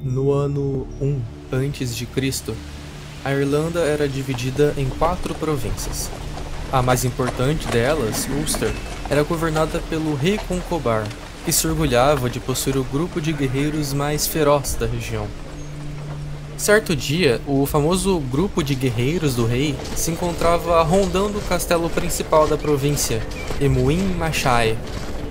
No ano 1 a.C., a Irlanda era dividida em 4 províncias. A mais importante delas, Ulster, era governada pelo rei Concobar, que se orgulhava de possuir o grupo de guerreiros mais feroz da região. Certo dia, o famoso grupo de guerreiros do rei se encontrava rondando o castelo principal da província, Emuin Machai,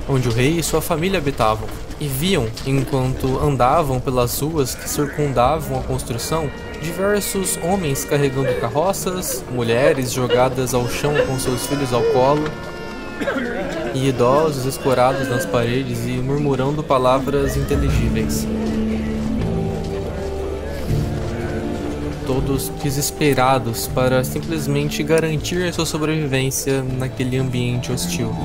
onde o rei e sua família habitavam, e viam, enquanto andavam pelas ruas que circundavam a construção, diversos homens carregando carroças, mulheres jogadas ao chão com seus filhos ao colo, e idosos escorados nas paredes e murmurando palavras inteligíveis. Todos desesperados para simplesmente garantir a sua sobrevivência naquele ambiente hostil.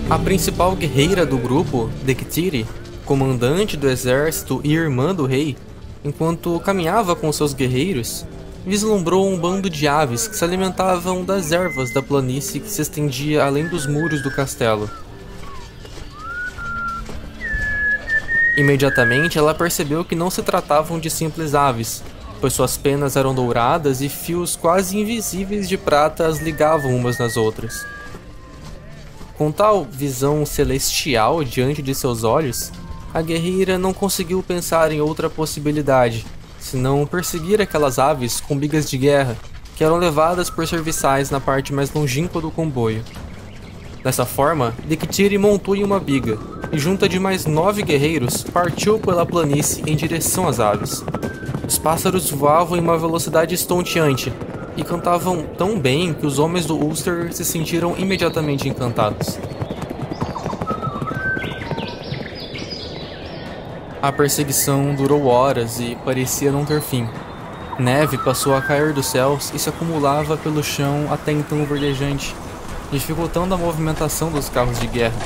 A principal guerreira do grupo, Dectiri, comandante do exército e irmã do rei, enquanto caminhava com seus guerreiros, vislumbrou um bando de aves que se alimentavam das ervas da planície que se estendia além dos muros do castelo. Imediatamente ela percebeu que não se tratavam de simples aves, pois suas penas eram douradas e fios quase invisíveis de prata as ligavam umas nas outras. Com tal visão celestial diante de seus olhos, a guerreira não conseguiu pensar em outra possibilidade, senão perseguir aquelas aves com bigas de guerra, que eram levadas por serviçais na parte mais longínqua do comboio. Dessa forma, Dectiri montou em uma biga, e junto de mais 9 guerreiros, partiu pela planície em direção às aves. Os pássaros voavam em uma velocidade estonteante, e cantavam tão bem que os homens do Ulster se sentiram imediatamente encantados. A perseguição durou horas e parecia não ter fim. Neve passou a cair dos céus e se acumulava pelo chão até então verdejante, dificultando a movimentação dos carros de guerra.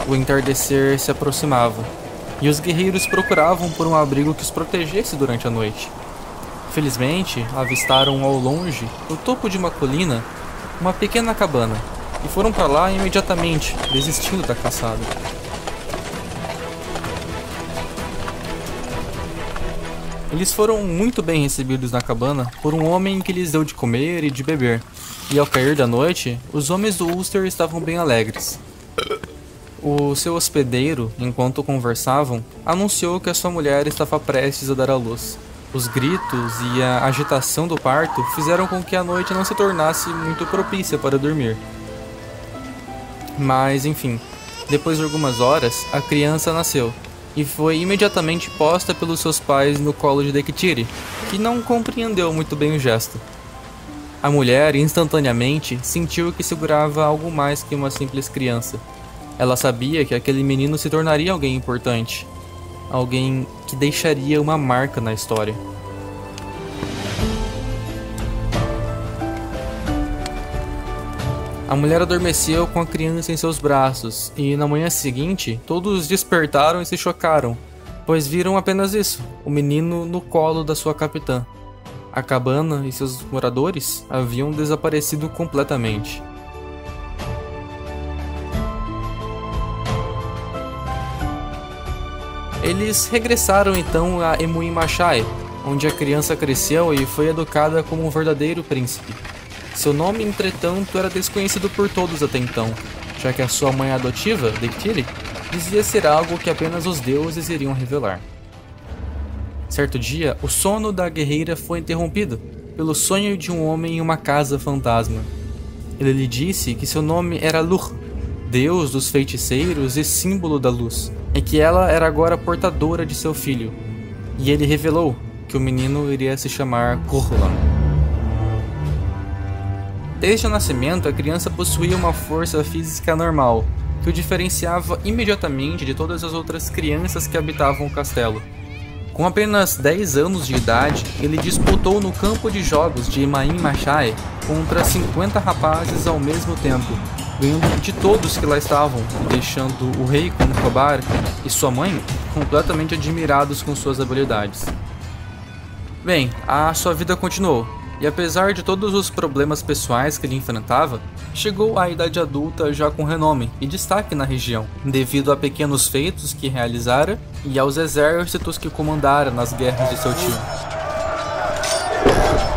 O entardecer se aproximava, e os guerreiros procuravam por um abrigo que os protegesse durante a noite. Felizmente, avistaram ao longe, no topo de uma colina, uma pequena cabana, e foram para lá imediatamente, desistindo da caçada. Eles foram muito bem recebidos na cabana por um homem que lhes deu de comer e de beber, e ao cair da noite, os homens do Ulster estavam bem alegres. O seu hospedeiro, enquanto conversavam, anunciou que a sua mulher estava prestes a dar à luz. Os gritos e a agitação do parto fizeram com que a noite não se tornasse muito propícia para dormir. Mas, enfim, depois de algumas horas, a criança nasceu, e foi imediatamente posta pelos seus pais no colo de Dectiri, que não compreendeu muito bem o gesto. A mulher, instantaneamente, sentiu que segurava algo mais que uma simples criança. Ela sabia que aquele menino se tornaria alguém importante. Alguém que deixaria uma marca na história. A mulher adormeceu com a criança em seus braços, e na manhã seguinte, todos despertaram e se chocaram, pois viram apenas isso, o menino no colo da sua capitã. A cabana e seus moradores haviam desaparecido completamente. Eles regressaram então a Emuin Machai, onde a criança cresceu e foi educada como um verdadeiro príncipe. Seu nome, entretanto, era desconhecido por todos até então, já que a sua mãe adotiva, Dectiri, dizia ser algo que apenas os deuses iriam revelar. Certo dia, o sono da guerreira foi interrompido pelo sonho de um homem em uma casa fantasma. Ele lhe disse que seu nome era Lugh, deus dos feiticeiros e símbolo da luz, e que ela era agora portadora de seu filho, e ele revelou que o menino iria se chamar Curlan. Desde o nascimento, a criança possuía uma força física normal, que o diferenciava imediatamente de todas as outras crianças que habitavam o castelo. Com apenas 10 anos de idade, ele disputou no campo de jogos de Emuin Machai contra 50 rapazes ao mesmo tempo, ganhando de todos que lá estavam, deixando o rei Concobar e sua mãe completamente admirados com suas habilidades. Bem, a sua vida continuou, e apesar de todos os problemas pessoais que ele enfrentava, chegou à idade adulta já com renome e destaque na região, devido a pequenos feitos que realizara e aos exércitos que comandara nas guerras de seu tio.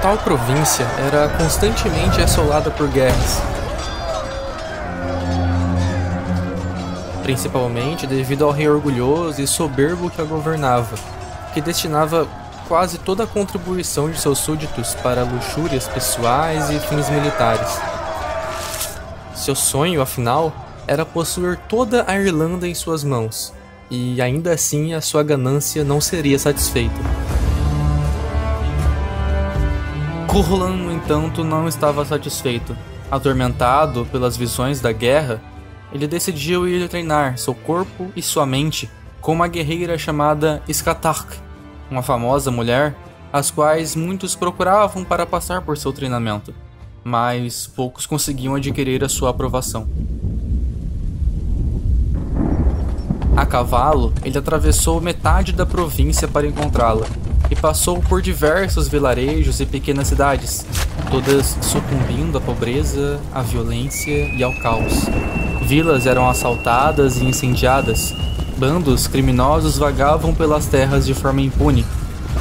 Tal província era constantemente assolada por guerras, principalmente devido ao rei orgulhoso e soberbo que a governava, que destinava quase toda a contribuição de seus súditos para luxúrias pessoais e fins militares. Seu sonho, afinal, era possuir toda a Irlanda em suas mãos, e ainda assim a sua ganância não seria satisfeita. Cuchulainn, no entanto, não estava satisfeito. Atormentado pelas visões da guerra, ele decidiu ir treinar seu corpo e sua mente com uma guerreira chamada Scathach, uma famosa mulher, as quais muitos procuravam para passar por seu treinamento, mas poucos conseguiam adquirir a sua aprovação. A cavalo, ele atravessou metade da província para encontrá-la, e passou por diversos vilarejos e pequenas cidades, todas sucumbindo à pobreza, à violência e ao caos. Vilas eram assaltadas e incendiadas. Bandos criminosos vagavam pelas terras de forma impune,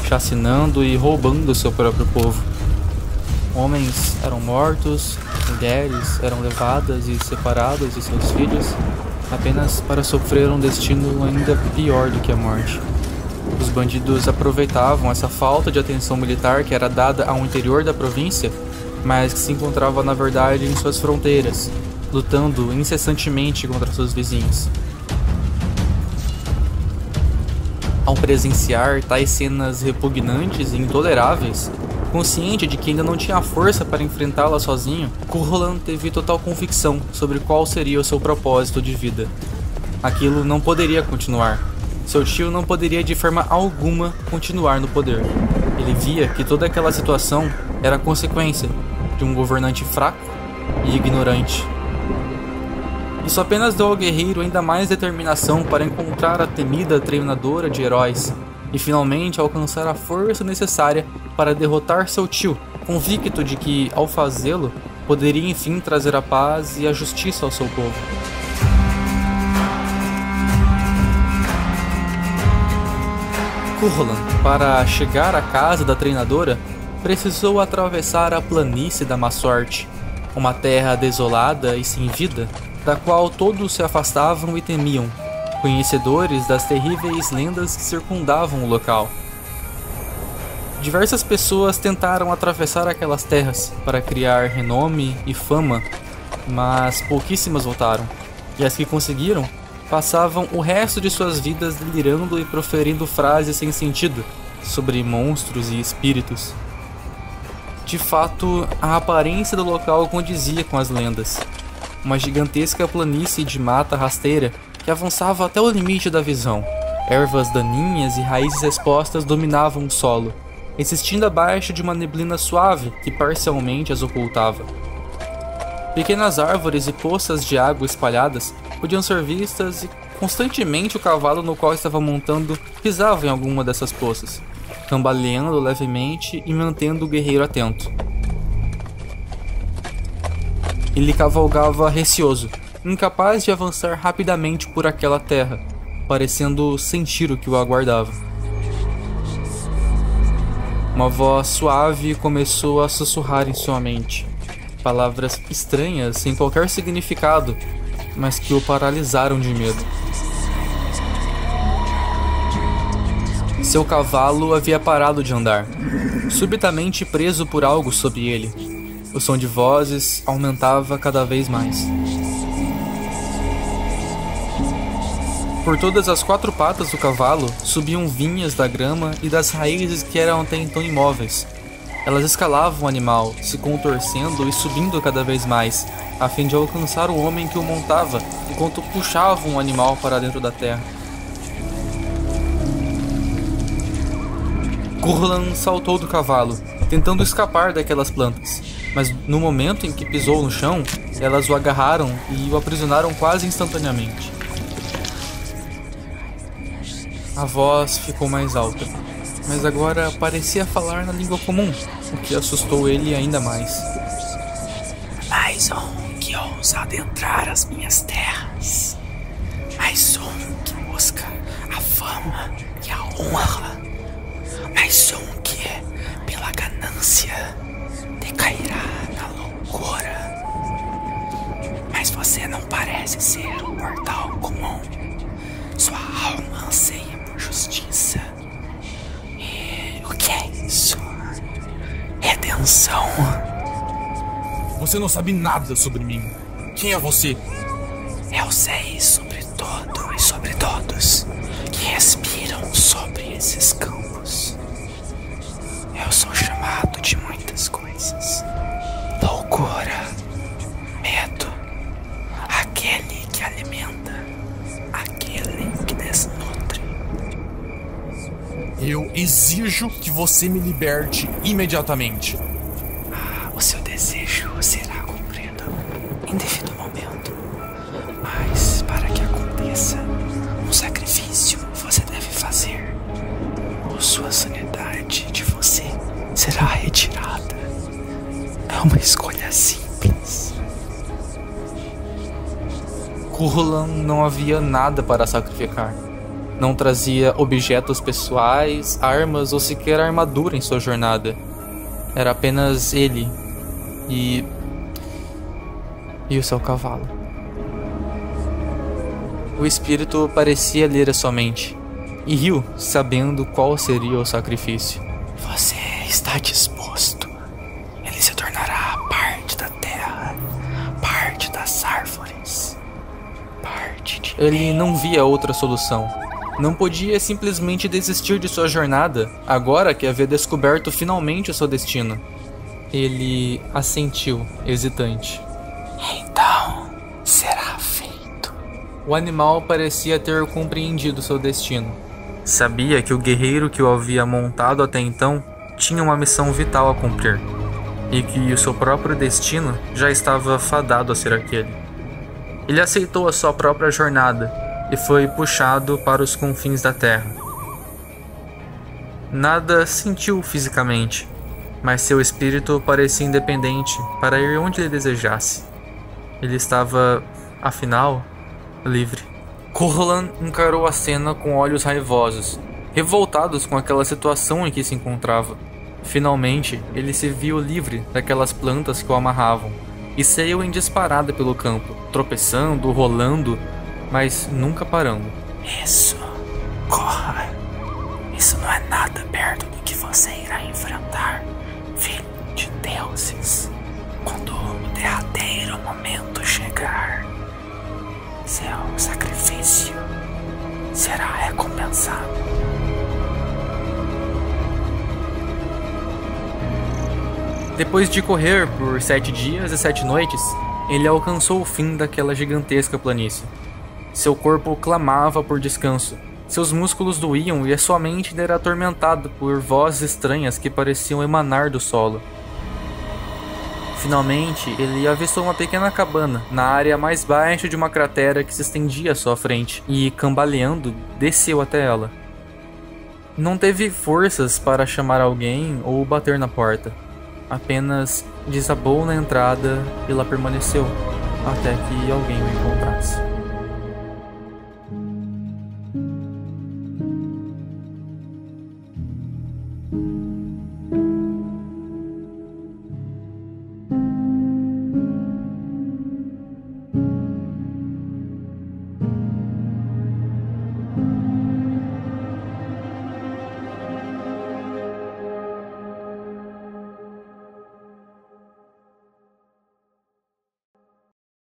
chacinando e roubando seu próprio povo. Homens eram mortos, mulheres eram levadas e separadas de seus filhos, apenas para sofrer um destino ainda pior do que a morte. Os bandidos aproveitavam essa falta de atenção militar que era dada ao interior da província, mas que se encontrava na verdade em suas fronteiras, lutando incessantemente contra seus vizinhos. Ao presenciar tais cenas repugnantes e intoleráveis, consciente de que ainda não tinha força para enfrentá-la sozinho, Cuchulainn teve total convicção sobre qual seria o seu propósito de vida. Aquilo não poderia continuar. Seu tio não poderia de forma alguma continuar no poder. Ele via que toda aquela situação era consequência de um governante fraco e ignorante. Isso apenas deu ao guerreiro ainda mais determinação para encontrar a temida treinadora de heróis e finalmente alcançar a força necessária para derrotar seu tio, convicto de que, ao fazê-lo, poderia enfim trazer a paz e a justiça ao seu povo. Cuchulainn, para chegar à casa da treinadora, precisou atravessar a planície da Má Sorte, uma terra desolada e sem vida, da qual todos se afastavam e temiam, conhecedores das terríveis lendas que circundavam o local. Diversas pessoas tentaram atravessar aquelas terras para criar renome e fama, mas pouquíssimas voltaram, e as que conseguiram passavam o resto de suas vidas delirando e proferindo frases sem sentido sobre monstros e espíritos. De fato, a aparência do local condizia com as lendas. Uma gigantesca planície de mata rasteira que avançava até o limite da visão. Ervas daninhas e raízes expostas dominavam o solo, existindo abaixo de uma neblina suave que parcialmente as ocultava. Pequenas árvores e poças de água espalhadas podiam ser vistas e constantemente o cavalo no qual estava montando pisava em alguma dessas poças, cambaleando levemente e mantendo o guerreiro atento. Ele cavalgava receoso, incapaz de avançar rapidamente por aquela terra, parecendo sentir o que o aguardava. Uma voz suave começou a sussurrar em sua mente, palavras estranhas sem qualquer significado, mas que o paralisaram de medo. Seu cavalo havia parado de andar, subitamente preso por algo sob ele. O som de vozes aumentava cada vez mais. Por todas as quatro patas do cavalo subiam vinhas da grama e das raízes que eram até então imóveis. Elas escalavam o animal, se contorcendo e subindo cada vez mais, a fim de alcançar o homem que o montava, enquanto puxavam o animal para dentro da terra. Cuchulainn saltou do cavalo, tentando escapar daquelas plantas, mas no momento em que pisou no chão, elas o agarraram e o aprisionaram quase instantaneamente. A voz ficou mais alta, mas agora parecia falar na língua comum, o que assustou ele ainda mais. Mais um que ousa adentrar as minhas terras. Mais um que busca a fama e a honra. Mais um que, pela ganância, decairá na loucura. Mas você não parece ser um mortal comum. Sua alma anseia por justiça. E o que é isso? Redenção. Você não sabe nada sobre mim. Quem é você? Eu sei sobre tudo e sobre todos que respiram sobre esses campos. Eu sou chamado de muitas coisas. Loucura, medo, aquele que alimenta, aquele que desnutre. Eu exijo que você me liberte imediatamente. O seu desejo será cumprido em devido momento. Mas para que aconteça, um sacrifício você deve fazer. Ou sua sanidade de você será retirada. É uma escolha simples. Curlan não havia nada para sacrificar. Não trazia objetos pessoais, armas ou sequer armadura em sua jornada. Era apenas ele e o seu cavalo. O espírito parecia ler a sua mente e riu, sabendo qual seria o sacrifício. Você está disposto. Ele se tornará parte da terra, parte das árvores, parte de Ele não via outra solução. Não podia simplesmente desistir de sua jornada, agora que havia descoberto finalmente o seu destino. Ele assentiu, hesitante. Então, será feito. O animal parecia ter compreendido seu destino. Sabia que o guerreiro que o havia montado até então tinha uma missão vital a cumprir, e que o seu próprio destino já estava fadado a ser aquele. Ele aceitou a sua própria jornada e foi puxado para os confins da terra. Nada sentiu fisicamente, mas seu espírito parecia independente para ir onde ele desejasse. Ele estava, afinal, livre. Curlan encarou a cena com olhos raivosos, revoltados com aquela situação em que se encontrava. Finalmente, ele se viu livre daquelas plantas que o amarravam e saiu em disparada pelo campo, tropeçando, rolando, mas nunca parando. Isso, corra. Isso não é nada perto do que você irá enfrentar, filho de deuses. Quando o derradeiro momento chegar, seu sacrifício será recompensado. Depois de correr por 7 dias e 7 noites, ele alcançou o fim daquela gigantesca planície. Seu corpo clamava por descanso, seus músculos doíam e a sua mente era atormentada por vozes estranhas que pareciam emanar do solo. Finalmente, ele avistou uma pequena cabana na área mais baixa de uma cratera que se estendia à sua frente e, cambaleando, desceu até ela. Não teve forças para chamar alguém ou bater na porta. Apenas desabou na entrada e lá permaneceu, até que alguém o encontrasse.